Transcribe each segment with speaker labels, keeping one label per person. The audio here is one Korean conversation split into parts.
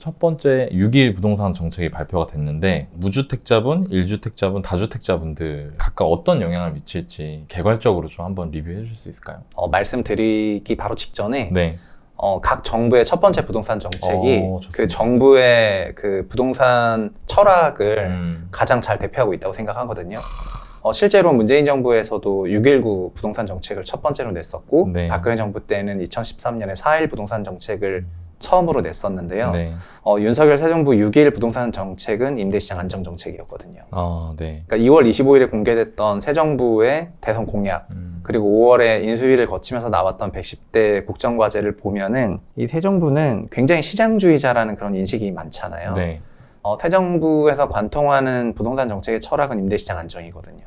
Speaker 1: 첫 번째 6.21 부동산 정책이 발표가 됐는데 무주택자분, 1주택자분, 다주택자분들 각각 어떤 영향을 미칠지 개괄적으로 좀 한번 리뷰해 주실 수 있을까요?
Speaker 2: 말씀드리기 바로 직전에
Speaker 1: 네.
Speaker 2: 각 정부의 첫 번째 부동산 정책이
Speaker 1: 좋습니다.
Speaker 2: 그 정부의 그 부동산 철학을 가장 잘 대표하고 있다고 생각하거든요. 실제로 문재인 정부에서도 6.19 부동산 정책을 첫 번째로 냈었고
Speaker 1: 네.
Speaker 2: 박근혜 정부 때는 2013년에 4.1 부동산 정책을 처음으로 냈었는데요.
Speaker 1: 네.
Speaker 2: 윤석열 새 정부 6.21 부동산 정책은 임대시장 안정 정책이었거든요.
Speaker 1: 네.
Speaker 2: 그러니까 2월 25일에 공개됐던 새 정부의 대선 공약 그리고 5월에 인수위를 거치면서 나왔던 110대 국정과제를 보면은 이 새 정부는 굉장히 시장주의자라는 그런 인식이 많잖아요.
Speaker 1: 네.
Speaker 2: 새 정부에서 관통하는 부동산 정책의 철학은 임대시장 안정이거든요.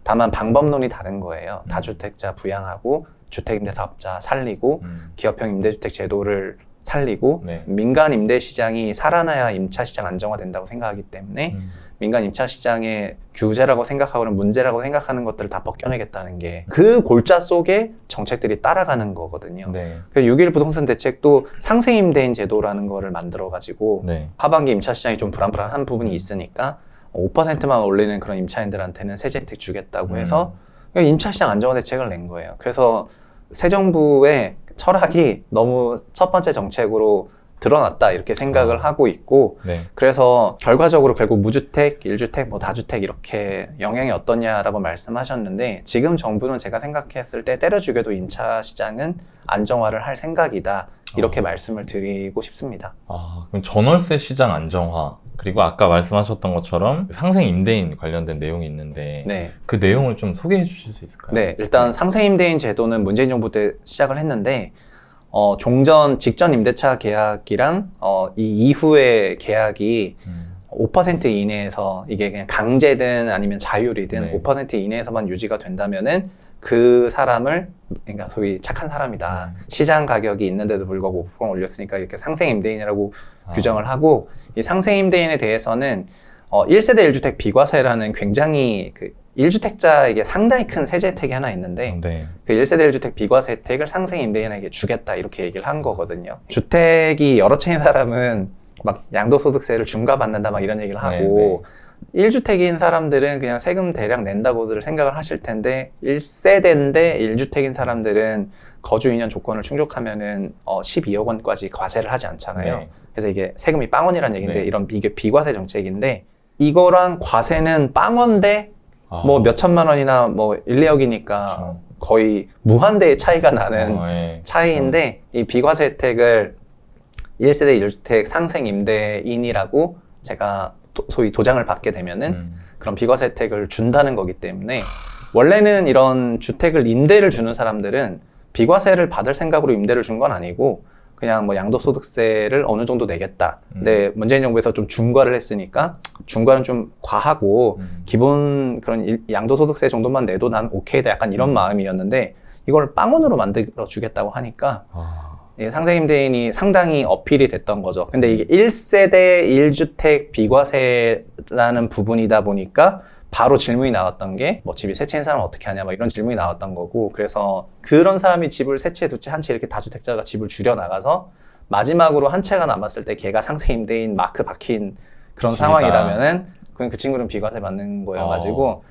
Speaker 2: 다만 방법론이 다른 거예요. 다주택자 부양하고 주택임대사업자 살리고 기업형 임대주택 제도를 살리고
Speaker 1: 네.
Speaker 2: 민간 임대시장이 살아나야 임차시장 안정화된다고 생각하기 때문에 민간 임차시장의 규제라고 생각하고는 문제라고 생각하는 것들을 다 벗겨내겠다는 게 그 골자 속에 정책들이 따라가는 거거든요.
Speaker 1: 네.
Speaker 2: 6.1 부동산 대책도 상생임대인 제도라는 거를 만들어가지고
Speaker 1: 네.
Speaker 2: 하반기 임차시장이 좀 불안불안한 부분이 있으니까 5%만 올리는 그런 임차인들한테는 세제 혜택 주겠다고 해서 임차시장 안정화 대책을 낸 거예요. 그래서 새 정부의 철학이 너무 첫 번째 정책으로 드러났다 이렇게 생각을 하고 있고
Speaker 1: 네.
Speaker 2: 그래서 결과적으로 결국 무주택, 1주택, 뭐 다주택 이렇게 영향이 어떠냐라고 말씀하셨는데 지금 정부는 제가 생각했을 때 때려주게도 임차 시장은 안정화를 할 생각이다 이렇게 말씀을 드리고 싶습니다.
Speaker 1: 그럼 전월세 시장 안정화 그리고 아까 말씀하셨던 것처럼 상생 임대인 관련된 내용이 있는데
Speaker 2: 네.
Speaker 1: 그 내용을 좀 소개해 주실 수 있을까요?
Speaker 2: 네, 일단 상생임대인 제도는 문재인 정부 때 시작을 했는데 종전 직전 임대차 계약이랑 이 이후의 계약이 5% 이내에서 이게 그냥 강제든 아니면 자율이든
Speaker 1: 네.
Speaker 2: 5% 이내에서만 유지가 된다면은 그 사람을 그러니까 소위 착한 사람이다. 시장 가격이 있는데도 불구하고 5% 올렸으니까 이렇게 상생임대인이라고 규정을 하고 이 상생임대인에 대해서는 1세대 1주택 비과세라는 굉장히 그 1주택자에게 상당히 큰 세제 혜택이 하나 있는데
Speaker 1: 네.
Speaker 2: 그 1세대 1주택 비과세 혜택을 상생임대인에게 주겠다 이렇게 얘기를 한 거거든요. 주택이 여러 채인 사람은 막 양도소득세를 중과받는다 막 이런 얘기를 하고 1주택인 사람들은 그냥 세금 대략 낸다고들 생각을 하실 텐데 1세대인데 1주택인 사람들은 거주 2년 조건을 충족하면은 12억 원까지 과세를 하지 않잖아요.
Speaker 1: 네.
Speaker 2: 그래서 이게 세금이 빵원이라는 얘기인데
Speaker 1: 네.
Speaker 2: 이게 비과세 정책인데 이거랑 과세는 빵원데 뭐 몇천만 원이나 뭐 1, 2억이니까
Speaker 1: 그렇죠.
Speaker 2: 거의 무한대의 차이가 나는
Speaker 1: 네.
Speaker 2: 차이인데 이 비과세 혜택을 1세대 1주택 상생 임대인이라고 제가 소위 도장을 받게 되면은 그런 비과세 혜택을 준다는 거기 때문에 원래는 이런 주택을 임대를 주는 사람들은 비과세를 받을 생각으로 임대를 준 건 아니고 그냥 뭐 양도소득세를 어느 정도 내겠다. 근데 문재인 정부에서 좀 중과를 했으니까 중과는 좀 과하고 기본 그런 양도소득세 정도만 내도 난 오케이다. 약간 이런 마음이었는데 이걸 빵원으로 만들어 주겠다고 하니까 상생임대인이 상당히 어필이 됐던 거죠. 근데 이게 1세대 1주택 비과세라는 부분이다 보니까 바로 질문이 나왔던 게 뭐 집이 세 채인 사람은 어떻게 하냐 막 이런 질문이 나왔던 거고 그래서 그런 사람이 집을 세 채, 두 채, 한 채 이렇게 다주택자가 집을 줄여나가서 마지막으로 한 채가 남았을 때 걔가 상생임대인 마크 박힌 그런 상황이라면은 그냥 그 친구는 비과세 받는 거여가지고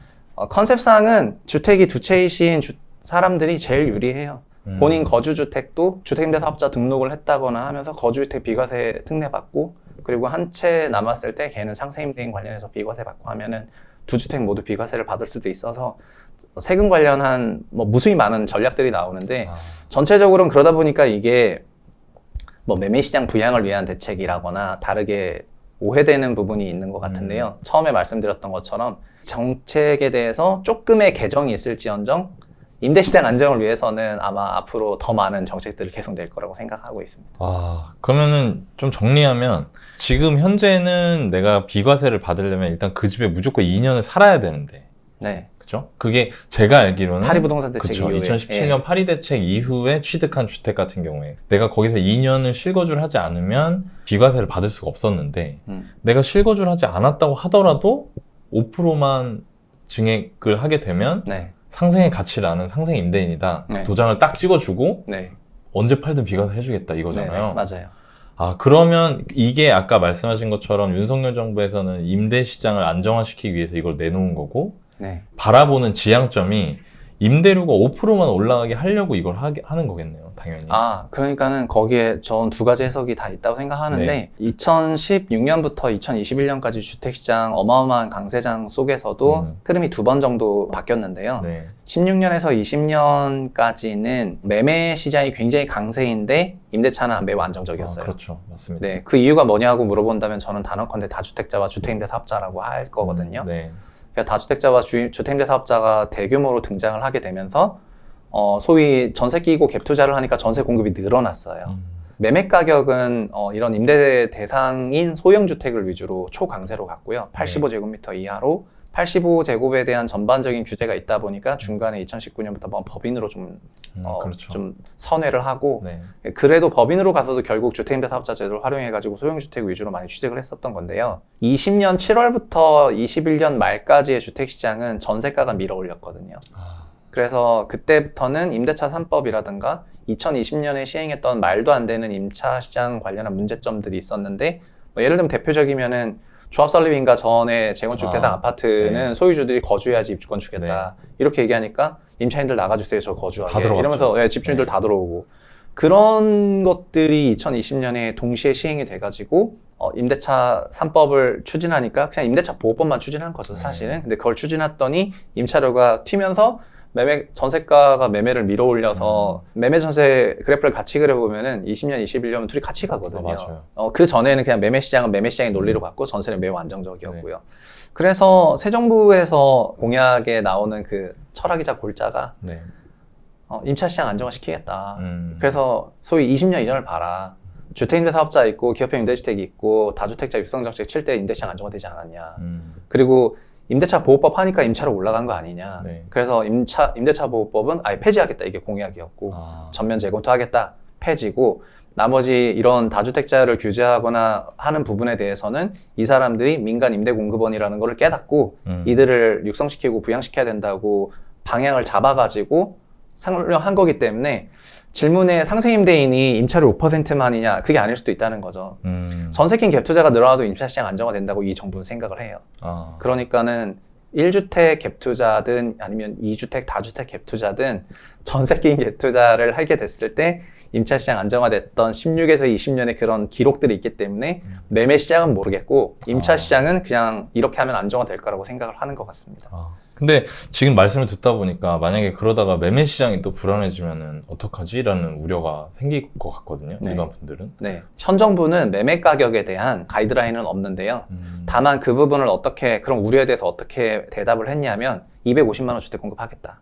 Speaker 2: 컨셉상은 주택이 두 채이신 사람들이 제일 유리해요. 본인 거주주택도 주택임대사업자 등록을 했다거나 하면서 거주주택 비과세 특례받고 그리고 한 채 남았을 때 걔는 상생임대인 관련해서 비과세 받고 하면은 두 주택 모두 비과세를 받을 수도 있어서 세금 관련한 뭐 무수히 많은 전략들이 나오는데 전체적으로는 그러다 보니까 이게 뭐 매매시장 부양을 위한 대책이라거나 다르게 오해되는 부분이 있는 것 같은데요. 처음에 말씀드렸던 것처럼 정책에 대해서 조금의 개정이 있을지언정 임대시장 안정을 위해서는 아마 앞으로 더 많은 정책들을 계속 낼 거라고 생각하고 있습니다.
Speaker 1: 그러면은 좀 정리하면 지금 현재는 내가 비과세를 받으려면 일단 그 집에 무조건 2년을 살아야 되는데.
Speaker 2: 네.
Speaker 1: 그죠? 그게 제가 알기로는
Speaker 2: 파리 부동산 대책 이후에
Speaker 1: 2017년 파리 대책 이후에 취득한 주택 같은 경우에 내가 거기서 2년을 실거주를 하지 않으면 비과세를 받을 수가 없었는데 내가 실거주를 하지 않았다고 하더라도 5%만 증액을 하게 되면 상생의 가치를 아는 상생 임대인이다. 도장을 딱 찍어주고 언제 팔든 비과세 해주겠다 이거잖아요.
Speaker 2: 맞아요.
Speaker 1: 아, 그러면 이게 아까 말씀하신 것처럼 윤석열 정부에서는 임대 시장을 안정화시키기 위해서 이걸 내놓은 거고,
Speaker 2: 네.
Speaker 1: 바라보는 지향점이 임대료가 5%만 올라가게 하려고 이걸 하는 거겠네요, 당연히.
Speaker 2: 아, 그러니까는 거기에 전 두 가지 해석이 다 있다고 생각하는데,
Speaker 1: 네.
Speaker 2: 2016년부터 2021년까지 주택시장 어마어마한 강세장 속에서도 흐름이 두 번 정도 바뀌었는데요.
Speaker 1: 네.
Speaker 2: 16년에서 20년까지는 매매 시장이 굉장히 강세인데 임대차는 매우 안정적이었어요.
Speaker 1: 그렇죠. 맞습니다.
Speaker 2: 네, 그 이유가 뭐냐고 물어본다면 저는 단언컨대 다주택자와 주택임대사업자라고 할 거거든요.
Speaker 1: 네.
Speaker 2: 그러니까 다주택자와 주택임대사업자가 대규모로 등장을 하게 되면서 소위 전세 끼고 갭 투자를 하니까 전세 공급이 늘어났어요. 매매 가격은 이런 임대 대상인 소형 주택을 위주로 초강세로 갔고요. 85제곱미터 이하로 85제곱에 대한 전반적인 규제가 있다 보니까 중간에 2019년부터 법인으로 좀 선회를 하고
Speaker 1: 네.
Speaker 2: 그래도 법인으로 가서도 결국 주택임대사업자 제도를 활용해가지고 소형주택 위주로 많이 취직을 했었던 건데요. 20년 7월부터 21년 말까지의 주택시장은 전세가가 밀어올렸거든요. 그래서 그때부터는 임대차 3법이라든가 2020년에 시행했던 말도 안 되는 임차 시장 관련한 문제점들이 있었는데 예를 들면 대표적이면은 조합 설립인가 전에 재건축 대상 아파트는
Speaker 1: 네.
Speaker 2: 소유주들이 거주해야지 입주권 주겠다.
Speaker 1: 네.
Speaker 2: 이렇게 얘기하니까 임차인들 나가주세요. 저 거주하게.
Speaker 1: 다
Speaker 2: 이러면서 집주인들 다 들어오고. 그런 것들이 2020년에 동시에 시행이 돼가지고 임대차 3법을 추진하니까 그냥 임대차 보호법만 추진한 거죠, 사실은. 근데 그걸 추진했더니 임차료가 튀면서 전세가가 매매를 밀어올려서 매매 전세 그래프를 같이 그려보면은 20년, 21년은 둘이 같이 가거든요.
Speaker 1: 맞아요.
Speaker 2: 그 전에는 그냥 매매 시장은 매매 시장의 논리로 갔고 전세는 매우 안정적이었고요. 그래서 새 정부에서 공약에 나오는 그 철학이자 골자가 임차 시장 안정화시키겠다. 그래서 소위 20년 이전을 봐라. 주택임대사업자 있고 기업형 임대주택이 있고 다주택자 육성정책 칠 때 임대시장 안정화되지 않았냐. 그리고 임대차 보호법 하니까 임차료 올라간 거 아니냐. 그래서 임대차 보호법은 아예 폐지하겠다. 이게 공약이었고 전면 재검토하겠다. 폐지고 나머지 이런 다주택자를 규제하거나 하는 부분에 대해서는 이 사람들이 민간 임대공급원이라는 걸 깨닫고 이들을 육성시키고 부양시켜야 된다고 방향을 잡아가지고 상정한 거기 때문에 질문에 상생임대인이 임차료 5%만이냐 그게 아닐 수도 있다는 거죠. 전세 낀 갭 투자가 늘어나도 임차시장 안정화된다고 이 정부는 생각을 해요. 그러니까는 1주택 갭 투자든 아니면 2주택 다주택 갭 투자든 전세 낀 갭 투자를 하게 됐을 때 임차시장 안정화됐던 16에서 20년의 그런 기록들이 있기 때문에 매매 시장은 모르겠고 임차 시장은 그냥 이렇게 하면 안정화될 거라고 생각을 하는 것 같습니다.
Speaker 1: 근데 지금 말씀을 듣다 보니까 만약에 그러다가 매매 시장이 또 불안해지면은 어떡하지? 라는 우려가 생길 것 같거든요. 일반 분들은.
Speaker 2: 네. 현 정부는 매매 가격에 대한 가이드라인은 없는데요. 다만 그 부분을 그런 우려에 대해서 어떻게 대답을 했냐면 250만 원 주택 공급하겠다.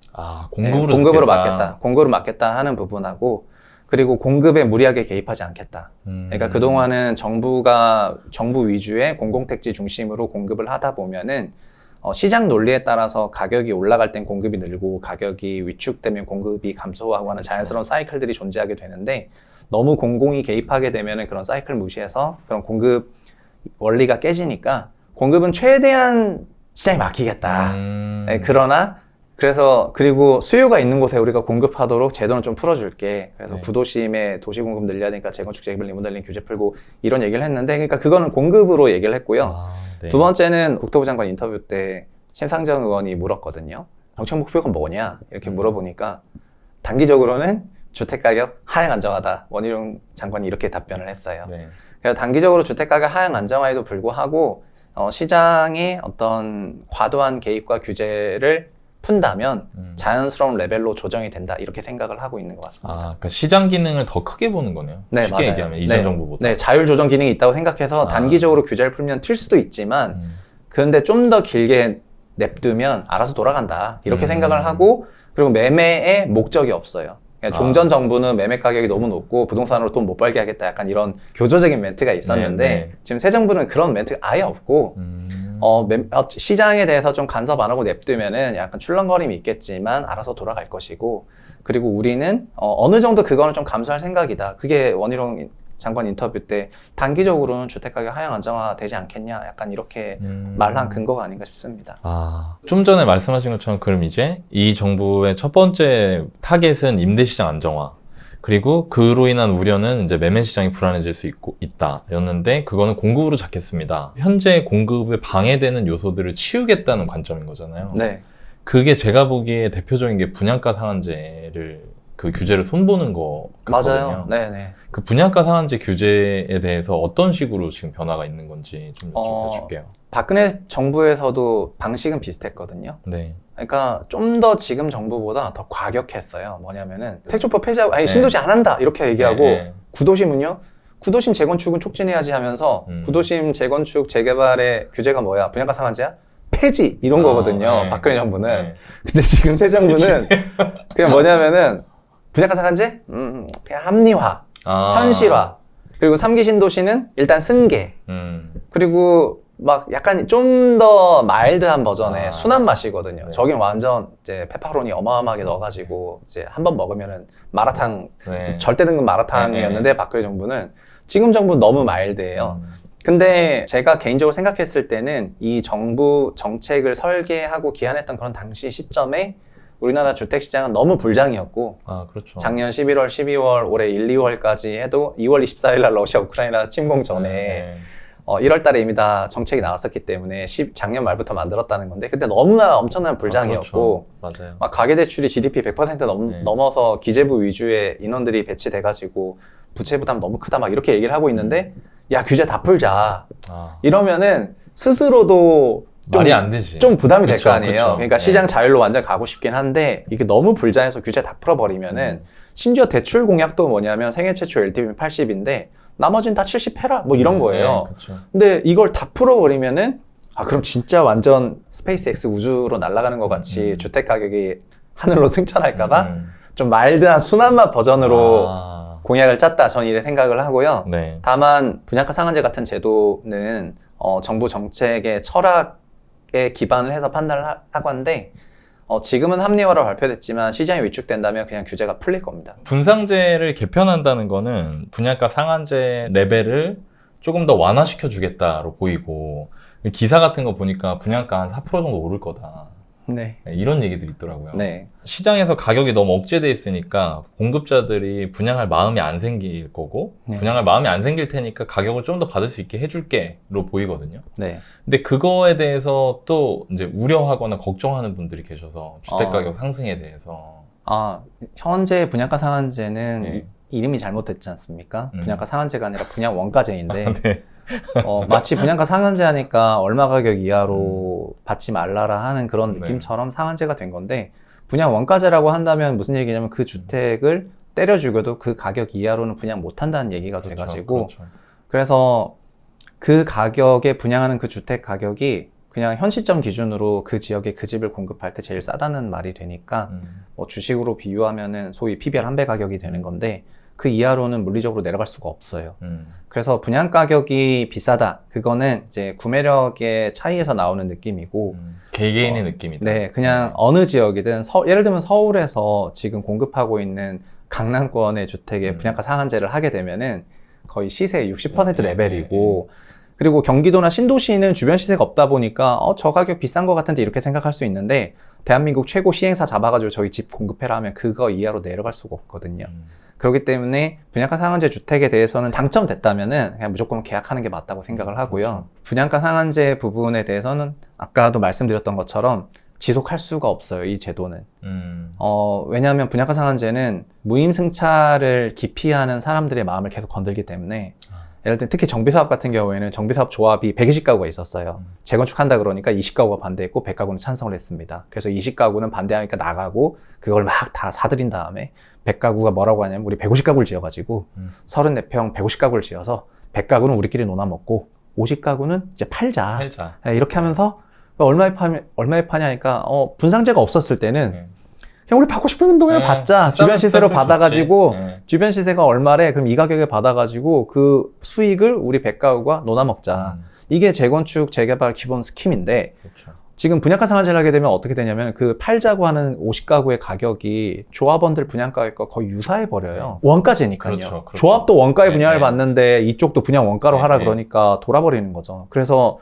Speaker 2: 공급으로 막겠다. 공급으로 막겠다 하는 부분하고 그리고 공급에 무리하게 개입하지 않겠다. 그러니까 그동안은 정부 위주의 공공택지 중심으로 공급을 하다 보면은 시장 논리에 따라서 가격이 올라갈 땐 공급이 늘고 가격이 위축되면 공급이 감소하고 하는 자연스러운 사이클들이 존재하게 되는데 너무 공공이 개입하게 되면은 그런 사이클 무시해서 그런 공급 원리가 깨지니까 공급은 최대한 시장에 맡기겠다. 그리고 수요가 있는 곳에 우리가 공급하도록 제도는 좀 풀어줄게. 그래서 구도심에 도시 공급 늘려야 되니까 재건축, 재개발, 리모델링 규제 풀고 이런 얘기를 했는데 그러니까 그거는 공급으로 얘기를 했고요. 두 번째는 국토부 장관 인터뷰 때 심상정 의원이 물었거든요. 정책 목표가 뭐냐 이렇게 물어보니까 단기적으로는 주택가격 하향 안정화다. 원희룡 장관이 이렇게 답변을 했어요. 그래서 단기적으로 주택가격 하향 안정화에도 불구하고 시장의 어떤 과도한 개입과 규제를 푼다면 자연스러운 레벨로 조정이 된다 이렇게 생각을 하고 있는 것 같습니다.
Speaker 1: 그러니까 시장 기능을 더 크게 보는 거네요.
Speaker 2: 네,
Speaker 1: 쉽게
Speaker 2: 맞아요.
Speaker 1: 얘기하면 이전 정부보다.
Speaker 2: 네, 자율 조정 기능이 있다고 생각해서 단기적으로 규제를 풀면 튈 수도 있지만 그런데 좀 더 길게 냅두면 알아서 돌아간다 이렇게 생각을 하고 그리고 매매에 목적이 없어요. 그러니까 종전 정부는 매매 가격이 너무 높고 부동산으로 돈 못 벌게 하겠다 약간 이런 교조적인 멘트가 있었는데 지금 새 정부는 그런 멘트가 아예 없고 시장에 대해서 좀 간섭 안 하고 냅두면은 약간 출렁거림이 있겠지만 알아서 돌아갈 것이고 그리고 우리는 어느 정도 그거는 좀 감수할 생각이다. 그게 원희룡 장관 인터뷰 때 단기적으로는 주택가격 하향 안정화 되지 않겠냐 약간 이렇게 말한 근거가 아닌가 싶습니다.
Speaker 1: 좀 전에 말씀하신 것처럼 그럼 이제 이 정부의 첫 번째 타겟은 임대시장 안정화. 그리고 그로 인한 우려는 이제 매매 시장이 불안해질 수 있다였는데 그거는 공급으로 잡겠습니다. 현재 공급에 방해되는 요소들을 치우겠다는 관점인 거잖아요.
Speaker 2: 네.
Speaker 1: 그게 제가 보기에 대표적인 게 분양가 상한제를 그 규제를 손보는 거 같거든요.
Speaker 2: 맞아요. 네네.
Speaker 1: 그 분양가 상한제 규제에 대해서 어떤 식으로 지금 변화가 있는 건지 좀 여쭤볼게요.
Speaker 2: 박근혜 정부에서도 방식은 비슷했거든요.
Speaker 1: 네.
Speaker 2: 그러니까 좀 더 지금 정부보다 더 과격했어요. 뭐냐면은 택조법 폐지하고 아니 신도시 안 한다 이렇게 얘기하고
Speaker 1: 네.
Speaker 2: 구도심은요? 구도심 재건축은 촉진해야지 하면서 구도심 재건축 재개발의 규제가 뭐야? 분양가 상한제야? 폐지 이런 거거든요.
Speaker 1: 네.
Speaker 2: 박근혜 정부는.
Speaker 1: 네.
Speaker 2: 근데 지금 새 정부는 그냥 뭐냐면은 분양가 상한제? 그냥 합리화, 현실화. 그리고 3기 신도시는 일단 승계. 그리고 막 약간 좀 더 마일드한 버전의 순한 맛이거든요.
Speaker 1: 네.
Speaker 2: 저긴 완전 이제 페퍼로니 어마어마하게 넣어가지고 이제 한 번 먹으면은 마라탕,
Speaker 1: 네.
Speaker 2: 절대 등급 마라탕이었는데 박근혜 정부는 지금 정부 너무 마일드해요. 근데 제가 개인적으로 생각했을 때는 이 정부 정책을 설계하고 기한했던 그런 당시 시점에 우리나라 주택시장은 너무 불장이었고
Speaker 1: 그렇죠.
Speaker 2: 작년 11월, 12월, 올해 1, 2월까지 해도 2월 24일 날 러시아 우크라이나 침공 전에
Speaker 1: 네.
Speaker 2: 1월 달에 이미 다 정책이 나왔었기 때문에 작년 말부터 만들었다는 건데 그때 너무나 엄청난 불장이었고
Speaker 1: 그렇죠. 맞아요.
Speaker 2: 막 가계대출이 GDP 100% 넘어서 기재부 위주의 인원들이 배치돼가지고 부채 부담 너무 크다 막 이렇게 얘기를 하고 있는데 야 규제 다 풀자 이러면은 스스로도
Speaker 1: 말이 안 되지.
Speaker 2: 좀 부담이 될
Speaker 1: 그쵸,
Speaker 2: 거 아니에요.
Speaker 1: 그쵸.
Speaker 2: 그러니까 시장 자율로 완전 가고 싶긴 한데 이게 너무 불자해서 규제 다 풀어버리면은 심지어 대출 공약도 뭐냐면 생애 최초 LTV는 80인데 나머지는 다 70 해라 뭐 이런 거예요.
Speaker 1: 그쵸.
Speaker 2: 근데 이걸 다 풀어버리면은 그럼 진짜 완전 스페이스X 우주로 날아가는 것 같이 주택 가격이 하늘로 승천할까봐 좀 마일드한 순한 맛 버전으로 공약을 짰다. 저는 이래 생각을 하고요.
Speaker 1: 네.
Speaker 2: 다만 분양가 상한제 같은 제도는 정부 정책의 철학에 기반을 해서 판단을 하고 한데 지금은 합리화로 발표됐지만 시장이 위축된다면 그냥 규제가 풀릴 겁니다.
Speaker 1: 분상제를 개편한다는 거는 분양가 상한제 레벨을 조금 더 완화시켜 주겠다로 보이고 기사 같은 거 보니까 분양가 한 4% 정도 오를 거다.
Speaker 2: 네.
Speaker 1: 이런 얘기들이 있더라고요.
Speaker 2: 네.
Speaker 1: 시장에서 가격이 너무 억제돼 있으니까 공급자들이 분양할 마음이 안 생길 거고 분양할 마음이 안 생길 테니까 가격을 좀 더 받을 수 있게 해줄게로 보이거든요.
Speaker 2: 네.
Speaker 1: 근데 그거에 대해서 또 이제 우려하거나 걱정하는 분들이 계셔서 주택가격 상승에 대해서
Speaker 2: 현재 분양가 상한제는 이름이 잘못됐지 않습니까? 분양가 상한제가 아니라 분양 원가제인데
Speaker 1: 네.
Speaker 2: 마치 분양가 상한제 하니까 얼마 가격 이하로 받지 말라라 하는 그런 느낌처럼 상한제가 된 건데 분양 원가제라고 한다면 무슨 얘기냐면 그 주택을 때려 죽여도 그 가격 이하로는 분양 못 한다는 얘기가 돼가지고
Speaker 1: 그렇죠.
Speaker 2: 그래서 그 가격에 분양하는 그 주택 가격이 그냥 현 시점 기준으로 그 지역에 그 집을 공급할 때 제일 싸다는 말이 되니까 뭐 주식으로 비유하면은 소위 PBR 한 배 가격이 되는 건데 그 이하로는 물리적으로 내려갈 수가 없어요. 그래서 분양 가격이 비싸다. 그거는 이제 구매력의 차이에서 나오는 느낌이고
Speaker 1: 개개인의 느낌이다.
Speaker 2: 네, 그냥 어느 지역이든 예를 들면 서울에서 지금 공급하고 있는 강남권의 주택에 분양가 상한제를 하게 되면은 거의 시세의 60% 레벨이고 그리고 경기도나 신도시는 주변 시세가 없다 보니까 저 가격 비싼 것 같은데 이렇게 생각할 수 있는데 대한민국 최고 시행사 잡아가지고 저희 집 공급해라 하면 그거 이하로 내려갈 수가 없거든요. 그렇기 때문에 분양가 상한제 주택에 대해서는 당첨됐다면은 그냥 무조건 계약하는 게 맞다고 생각을 하고요. 분양가 상한제 부분에 대해서는 아까도 말씀드렸던 것처럼 지속할 수가 없어요, 이 제도는. 왜냐하면 분양가 상한제는 무임승차를 기피하는 사람들의 마음을 계속 건들기 때문에 예를 들면 특히 정비사업 같은 경우에는 정비사업 조합이 120가구가 있었어요. 재건축한다 그러니까 20가구가 반대했고 100가구는 찬성을 했습니다. 그래서 20가구는 반대하니까 나가고 그걸 막 다 사들인 다음에 100가구가 뭐라고 하냐면 우리 150가구를 지어가지고 34평 150가구를 지어서 100가구는 우리끼리 논아 먹고 50가구는 이제 팔자. 이렇게 하면서 얼마에 파냐니까 분상제가 없었을 때는 그냥 우리 받고 싶은 돈을 받자. 주변 시세로 받아가지고 주변 시세가 얼마래? 그럼 이 가격에 받아가지고 그 수익을 우리 100가구가 논아 먹자. 이게 재건축 재개발 기본 스킴인데 그렇죠. 지금 분양가 상한제를 하게 되면 어떻게 되냐면 그 팔자고 하는 50가구의 가격이 조합원들 분양가격과 거의 유사해 버려요. 원가제니까요. 그렇죠. 조합도 원가에 분양을 받는데 이쪽도 분양 원가로 하라 그러니까 돌아버리는 거죠. 그래서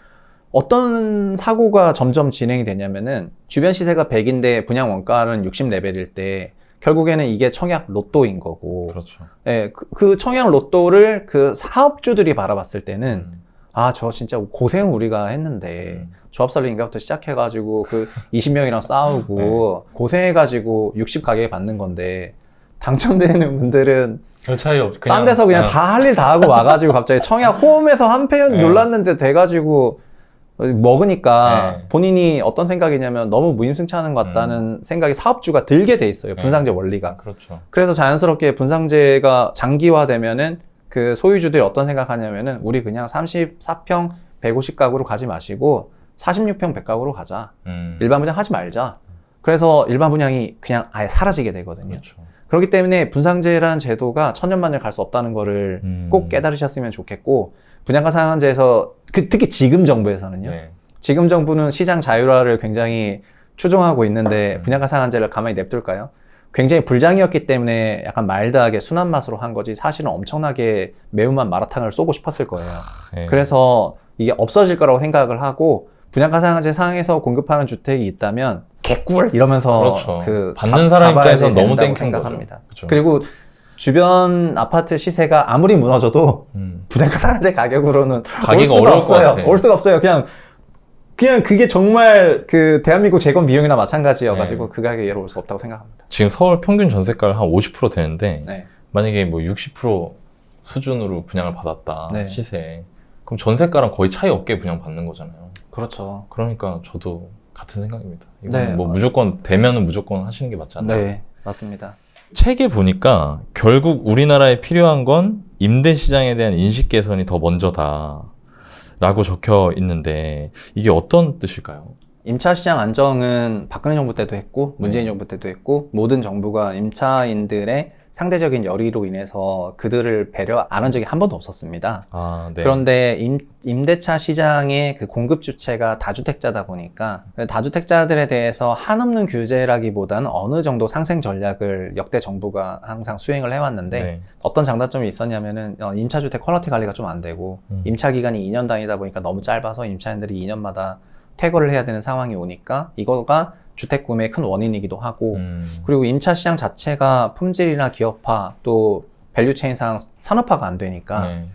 Speaker 2: 어떤 사고가 점점 진행이 되냐면은 주변 시세가 100인데 분양 원가는 60 레벨일 때 결국에는 이게 청약 로또인 거고.
Speaker 1: 그렇죠.
Speaker 2: 예, 그 청약 로또를 그 사업주들이 바라봤을 때는 아, 저 진짜 고생 우리가 했는데 조합설립인가부터 시작해가지고 그 20명이랑 싸우고 고생해가지고 60 가격에 받는 건데 당첨되는 분들은
Speaker 1: 별 차이 없.
Speaker 2: 딴 데서 그냥 다 할 일 다 하고 와가지고 갑자기 청약 홈에서 한 패 놀랐는데 돼가지고 먹으니까
Speaker 1: 네.
Speaker 2: 본인이 어떤 생각이냐면 너무 무임승차하는 것 같다는 생각이 사업주가 들게 돼 있어요. 분상제 원리가.
Speaker 1: 그렇죠.
Speaker 2: 그래서 자연스럽게 분상제가 장기화되면은 그 소유주들이 어떤 생각하냐면은 우리 그냥 34평 150가구로 가지 마시고 46평 100가구로 가자. 일반 분양 하지 말자. 그래서 일반 분양이 그냥 아예 사라지게 되거든요.
Speaker 1: 그렇죠.
Speaker 2: 그렇기 때문에 분상제라는 제도가 천년만년 갈 수 없다는 거를 꼭 깨달으셨으면 좋겠고, 분양가 상한제에서 특히 지금 정부에서는요.
Speaker 1: 네.
Speaker 2: 지금 정부는 시장 자율화를 굉장히 추종하고 있는데 분양가 상한제를 가만히 냅둘까요? 굉장히 불장이었기 때문에 약간 마일드하게 순한 맛으로 한 거지 사실은 엄청나게 매운맛 마라탕을 쏘고 싶었을 거예요.
Speaker 1: 네.
Speaker 2: 그래서 이게 없어질 거라고 생각을 하고 분양가 상한제 상에서 공급하는 주택이 있다면 개꿀 이러면서
Speaker 1: 그렇죠.
Speaker 2: 그
Speaker 1: 받는 사람 입장에서 너무
Speaker 2: 된다고
Speaker 1: 땡큐인
Speaker 2: 생각합니다.
Speaker 1: 거죠. 그렇죠.
Speaker 2: 그리고 주변 아파트 시세가 아무리 무너져도 분양가 상한제 가격으로는 올
Speaker 1: 가기가
Speaker 2: 수가
Speaker 1: 어려울 것
Speaker 2: 없어요.
Speaker 1: 같아.
Speaker 2: 올 수가 없어요. 그냥 그게 정말 그 대한민국 재건 비용이나 마찬가지여가지고
Speaker 1: 네.
Speaker 2: 그 가격에 예로 올 수 없다고 생각합니다.
Speaker 1: 지금 서울 평균 전세가를 한 50% 되는데
Speaker 2: 네.
Speaker 1: 만약에 뭐 60% 수준으로 분양을 받았다
Speaker 2: 네.
Speaker 1: 시세 그럼 전세가랑 거의 차이 없게 분양받는 거잖아요.
Speaker 2: 그렇죠.
Speaker 1: 그러니까 저도 같은 생각입니다. 이건
Speaker 2: 네.
Speaker 1: 뭐 무조건 되면은 무조건 하시는 게 맞지 않나요?
Speaker 2: 네, 맞습니다.
Speaker 1: 책에 보니까 결국 우리나라에 필요한 건 임대 시장에 대한 인식 개선이 더 먼저다 라고 적혀 있는데 이게 어떤 뜻일까요?
Speaker 2: 임차 시장 안정은 박근혜 정부 때도 했고 문재인
Speaker 1: 네.
Speaker 2: 정부 때도 했고 모든 정부가 임차인들의 상대적인 열의로 인해서 그들을 배려 안 한 적이 한 번도 없었습니다.
Speaker 1: 아, 네.
Speaker 2: 그런데 임대차 시장의 그 공급 주체가 다주택자다 보니까 다주택자들에 대해서 한없는 규제라기보다는 어느 정도 상생 전략을 역대 정부가 항상 수행을 해왔는데
Speaker 1: 네.
Speaker 2: 어떤 장단점이 있었냐면은 임차주택 퀄리티 관리가 좀 안 되고 임차 기간이 2년 단위다 보니까 너무 짧아서 임차인들이 2년마다 퇴거를 해야 되는 상황이 오니까 이거가 주택 구매의 큰 원인이기도 하고 그리고 임차 시장 자체가 품질이나 기업화 또 밸류체인상 산업화가 안 되니까
Speaker 1: 네.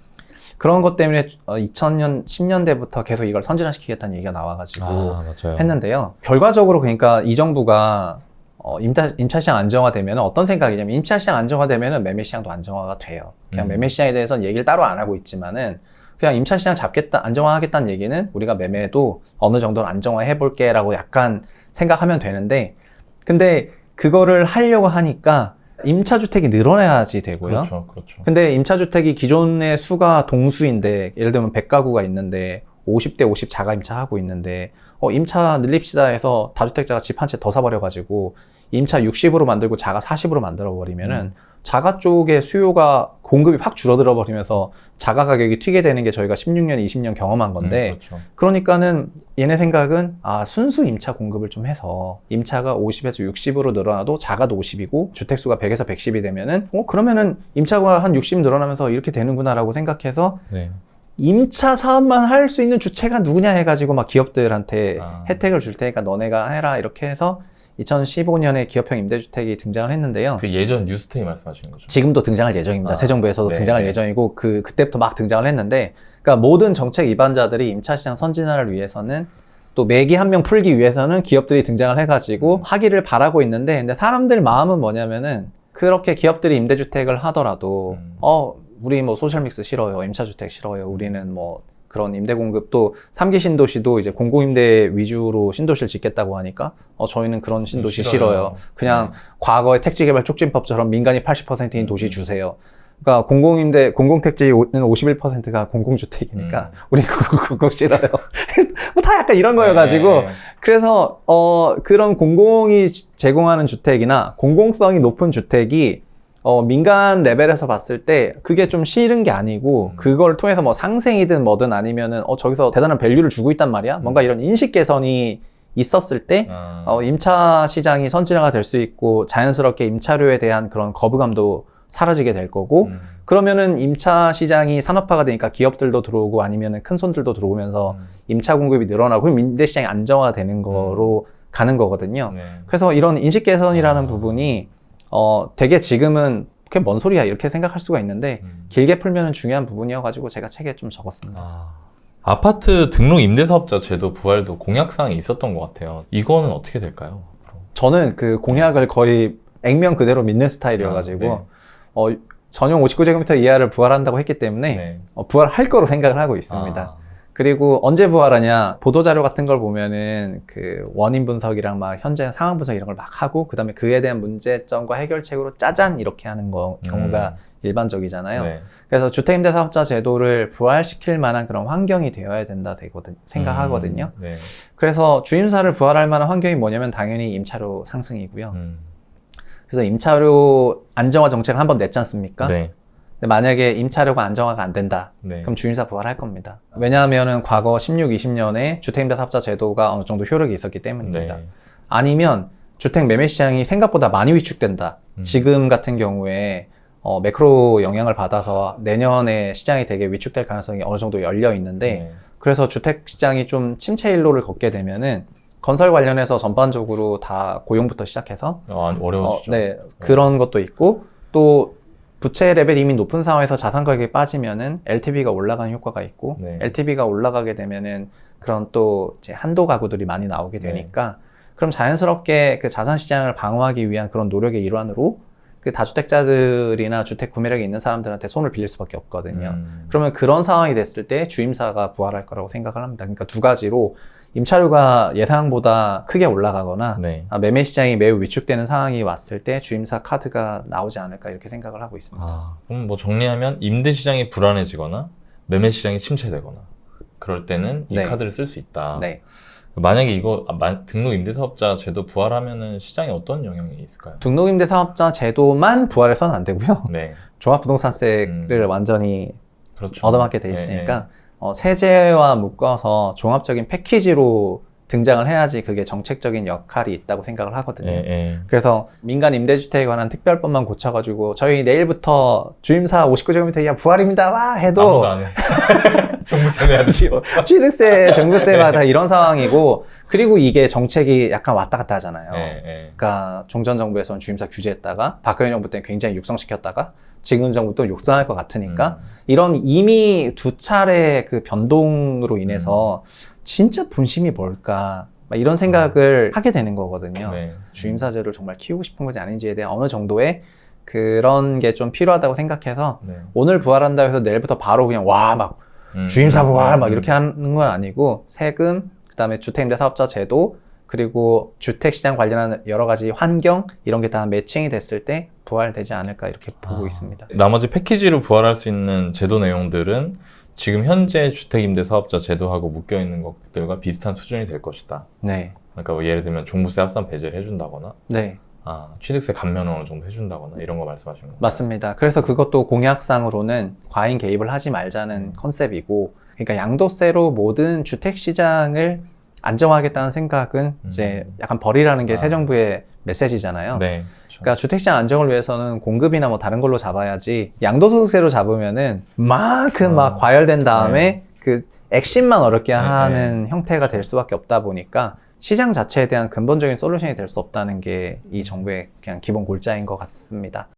Speaker 2: 그런 것 때문에 2000년 10년대부터 계속 이걸 선진화시키겠다는 얘기가 나와가지고
Speaker 1: 맞아요.
Speaker 2: 했는데요. 결과적으로 그러니까 이 정부가 임차 시장 안정화되면 어떤 생각이냐면 임차 시장 안정화되면 매매 시장도 안정화가 돼요. 그냥 매매 시장에 대해서는 얘기를 따로 안 하고 있지만은 그냥 임차 시장 안정화하겠다는 얘기는 우리가 매매도 어느 정도는 안정화해 볼게라고 약간 생각하면 되는데 근데 그거를 하려고 하니까 임차주택이 늘어나야지 되고요.
Speaker 1: 그렇죠. 그렇죠.
Speaker 2: 근데 임차주택이 기존의 수가 동수인데 예를 들면 100가구가 있는데 50대 50 자가 임차하고 있는데 임차 늘립시다 해서 다주택자가 집 한 채 더 사버려가지고 임차 60으로 만들고 자가 40으로 만들어버리면은 자가 쪽의 수요가 공급이 확 줄어들어 버리면서 자가 가격이 튀게 되는 게 저희가 16년, 20년 경험한 건데
Speaker 1: 그렇죠.
Speaker 2: 그러니까는 얘네 생각은 순수 임차 공급을 좀 해서 임차가 50에서 60으로 늘어나도 자가도 50이고 주택수가 100에서 110이 되면은 그러면은 임차가 한 60 늘어나면서 이렇게 되는구나라고 생각해서
Speaker 1: 네.
Speaker 2: 임차 사업만 할 수 있는 주체가 누구냐 해가지고 막 기업들한테 혜택을 줄 테니까 너네가 해라 이렇게 해서 2015년에 기업형 임대주택이 등장을 했는데요.
Speaker 1: 그 예전 뉴스테이 말씀하시는 거죠?
Speaker 2: 지금도 등장할 예정입니다. 새 정부에서도
Speaker 1: 네,
Speaker 2: 등장할
Speaker 1: 네.
Speaker 2: 예정이고 그때부터 막 등장을 했는데 그러니까 모든 정책 입안자들이 임차시장 선진화를 위해서는 또 매기 한 명 풀기 위해서는 기업들이 등장을 해가지고 하기를 바라고 있는데 근데 사람들 마음은 뭐냐면은 그렇게 기업들이 임대주택을 하더라도 우리 뭐 소셜믹스 싫어요. 임차주택 싫어요. 우리는 뭐 그런 임대 공급도 3기 신도시도 이제 공공임대 위주로 신도시를 짓겠다고 하니까 저희는 그런 신도시 싫어요. 그냥 과거의 택지개발 촉진법처럼 민간이 80%인 도시 주세요. 그러니까 공공택지는 51%가 공공주택이니까 우리 그거 싫어요. 뭐 다 약간 이런 거여가지고
Speaker 1: 네.
Speaker 2: 그래서 그런 공공이 제공하는 주택이나 공공성이 높은 주택이 민간 레벨에서 봤을 때 그게 좀 싫은 게 아니고 그걸 통해서 뭐 상생이든 뭐든 아니면은 저기서 대단한 밸류를 주고 있단 말이야. 뭔가 이런 인식 개선이 있었을 때 임차 시장이 선진화가 될 수 있고 자연스럽게 임차료에 대한 그런 거부감도 사라지게 될 거고 그러면은 임차 시장이 산업화가 되니까 기업들도 들어오고 아니면은 큰 손들도 들어오면서 임차 공급이 늘어나고 그럼 임대 시장이 안정화가 되는 거로 가는 거거든요.
Speaker 1: 네.
Speaker 2: 그래서 이런 인식 개선이라는 부분이 되게 지금은 그게 뭔 소리야 이렇게 생각할 수가 있는데 길게 풀면 중요한 부분이어가지고 제가 책에 좀 적었습니다.
Speaker 1: 아파트 등록 임대사업자 제도 부활도 공약사항이 있었던 것 같아요. 이거는 어떻게 될까요?
Speaker 2: 저는 그 공약을 거의 액면 그대로 믿는 스타일이어가지고 전용 59제곱미터 이하를 부활한다고 했기 때문에 부활할 거로 생각을 하고 있습니다. 그리고 언제 부활하냐, 보도자료 같은 걸 보면은 그 원인 분석이랑 막 현재 상황 분석 이런 걸 막 하고 그다음에 그에 대한 문제점과 해결책으로 짜잔 이렇게 하는 경우가 일반적이잖아요. 그래서 주택임대사업자 제도를 부활시킬 만한 그런 환경이 되어야 된다 생각하거든요. 그래서 주임사를 부활할 만한 환경이 뭐냐면 당연히 임차료 상승이고요. 그래서 임차료 안정화 정책을 한번 냈지 않습니까? 근데 만약에 임차료가 안정화가 안 된다. 그럼 주임사 부활할 겁니다. 왜냐하면은 과거 16, 20년에 주택임대사업자 제도가 어느 정도 효력이 있었기 때문입니다. 아니면 주택 매매 시장이 생각보다 많이 위축된다. 지금 같은 경우에 매크로 영향을 받아서 내년에 시장이 되게 위축될 가능성이 어느 정도 열려 있는데 그래서 주택 시장이 좀 침체 일로를 걷게 되면은 건설 관련해서 전반적으로 다 고용부터 시작해서
Speaker 1: 어려워지죠.
Speaker 2: 그런 것도 있고 또 부채 레벨이 이미 높은 상황에서 자산 가격이 빠지면은 LTV가 올라가는 효과가 있고 LTV가 올라가게 되면은 그런 또 이제 한도 가구들이 많이 나오게 되니까 그럼 자연스럽게 그 자산 시장을 방어하기 위한 그런 노력의 일환으로 그 다주택자들이나 주택 구매력이 있는 사람들한테 손을 빌릴 수밖에 없거든요. 그러면 그런 상황이 됐을 때 주임사가 부활할 거라고 생각을 합니다. 그러니까 두 가지로 임차료가 예상보다 크게 올라가거나 매매 시장이 매우 위축되는 상황이 왔을 때 주임사 카드가 나오지 않을까 이렇게 생각을 하고 있습니다.
Speaker 1: 그럼 뭐 정리하면 임대 시장이 불안해지거나 매매 시장이 침체되거나 그럴 때는 이 카드를 쓸 수 있다. 만약에 이거 등록 임대사업자 제도 부활하면은 시장에 어떤 영향이 있을까요?
Speaker 2: 등록 임대사업자 제도만 부활해서는 안 되고요. 종합부동산세를 완전히 얻어맞게 돼 있으니까 세제와 묶어서 종합적인 패키지로 등장을 해야지 그게 정책적인 역할이 있다고 생각을 하거든요. 그래서 민간 임대주택에 관한 특별법만 고쳐가지고 저희 내일부터 주임사 59제곱미터 이하 부활입니다 와 해도
Speaker 1: 아무도 안 해. 종부세 내야지.
Speaker 2: 취득세, 종부세가 다 이런 상황이고 그리고 이게 정책이 약간 왔다 갔다 하잖아요. 그러니까 종전 정부에서는 주임사 규제했다가 박근혜 정부 때는 굉장히 육성시켰다가 지금 정부 또 육성할 것 같으니까 이런 이미 두 차례 그 변동으로 인해서 진짜 본심이 뭘까 막 이런 생각을 하게 되는 거거든요. 주임사제를 정말 키우고 싶은 건지 아닌지에 대한 어느 정도의 그런 게 좀 필요하다고 생각해서 오늘 부활한다 해서 내일부터 바로 그냥 와 막 주임사 부활 막 이렇게 하는 건 아니고 세금, 그다음에 주택임대사업자 제도 그리고 주택시장 관련한 여러 가지 환경 이런 게 다 매칭이 됐을 때 부활되지 않을까 이렇게 보고 있습니다.
Speaker 1: 나머지 패키지로 부활할 수 있는 제도 내용들은 지금 현재 주택임대사업자 제도하고 묶여있는 것들과 비슷한 수준이 될 것이다. 그러니까 뭐 예를 들면 종부세 합산 배제를 해준다거나 취득세 감면을 어느 정도 해준다거나 이런 거 말씀하시는 거죠? 맞습니다.
Speaker 2: 그래서 그것도 공약상으로는 과잉 개입을 하지 말자는 컨셉이고 그러니까 양도세로 모든 주택시장을 안정화하겠다는 생각은 이제 약간 버리라는 게 새 정부의 메시지잖아요. 그러니까 주택시장 안정을 위해서는 공급이나 뭐 다른 걸로 잡아야지 양도소득세로 잡으면은 막 과열된 다음에 그 액심만 어렵게 하는 형태가 될 수밖에 없다 보니까 시장 자체에 대한 근본적인 솔루션이 될 수 없다는 게 이 정부의 그냥 기본 골자인 것 같습니다.